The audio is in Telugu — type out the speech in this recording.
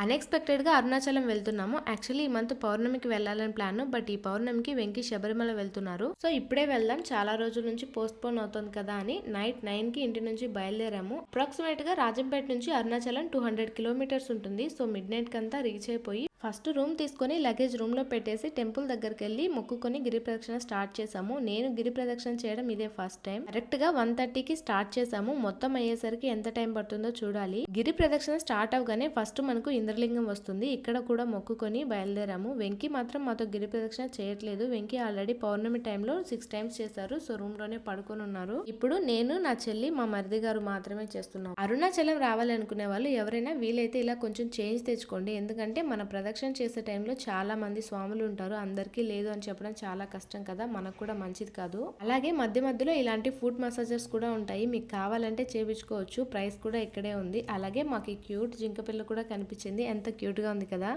అన్ఎక్స్పెక్టెడ్ గా అరుణాచలం వెళ్తున్నాము. యాక్చువల్లీ ఈ మంత్ పౌర్ణమికి వెళ్ళాలని ప్లాన్, బట్ ఈ పౌర్ణమికి వెంకీ శబరిమల వెళ్తున్నారు. సో ఇప్పుడే వెళ్దాం, చాలా రోజుల నుంచి పోస్ట్ పోన్ అవుతుంది కదా అని నైట్ 9 కి ఇంటి నుంచి బయలుదేరాము. అప్రాక్సిమేట్ గా రాజంపేట నుంచి అరుణాచలం 200 కిలోమీటర్స్ ఉంటుంది. సో మిడ్ నైట్ కంతా రీచ్ అయిపోయి ఫస్ట్ రూమ్ తీసుకొని లగేజ్ రూమ్ లో పెట్టేసి టెంపుల్ దగ్గరికి వెళ్ళి మొక్కుకొని గిరి ప్రదక్షిణ స్టార్ట్ చేసాము. నేను గిరి ప్రదక్షిణ చేయడం ఇదే ఫస్ట్ టైం. కరెక్ట్ గా 1:30కి స్టార్ట్ చేసాము. మొత్తం అయ్యేసరికి ఎంత టైం పడుతుందో చూడాలి. గిరి ప్రదక్షిణ స్టార్ట్ అవగానే ఫస్ట్ మనకు ఇంద్రలింగం వస్తుంది. ఇక్కడ కూడా మొక్కుకొని బయలుదేరాము. వెంకీ మాత్రం మాతో గిరి ప్రదక్షిణ చేయట్లేదు. వెంకీ ఆల్రెడీ పౌర్ణమి టైంలో 6 టైమ్స్ చేశారు. సో రూమ్ లోనే పడుకొని ఉన్నారు. ఇప్పుడు నేను, నా చెల్లి, మా మరిది గారు మాత్రమే చేస్తున్నాం. అరుణాచలం రావాలనుకునే వాళ్ళు ఎవరైనా వీలైతే ఇలా కొంచెం చేంజ్ తెచ్చుకోండి. ఎందుకంటే మన ప్రదక్షిణ చేసే టైంలో చాలా మంది స్వాములు ఉంటారు. అందరికీ లేదు అని చెప్పడం చాలా కష్టం కదా, మనకు కూడా మంచిది కాదు. అలాగే మధ్య మధ్యలో ఇలాంటి ఫుడ్ మసాజెస్ కూడా ఉంటాయి. మీకు కావాలంటే చేయించుకోవచ్చు. ప్రైస్ కూడా ఇక్కడే ఉంది. అలాగే మాకు క్యూట్ జింక పిల్ల కూడా కనిపించింది. ఎంత క్యూట్ గా ఉంది కదా.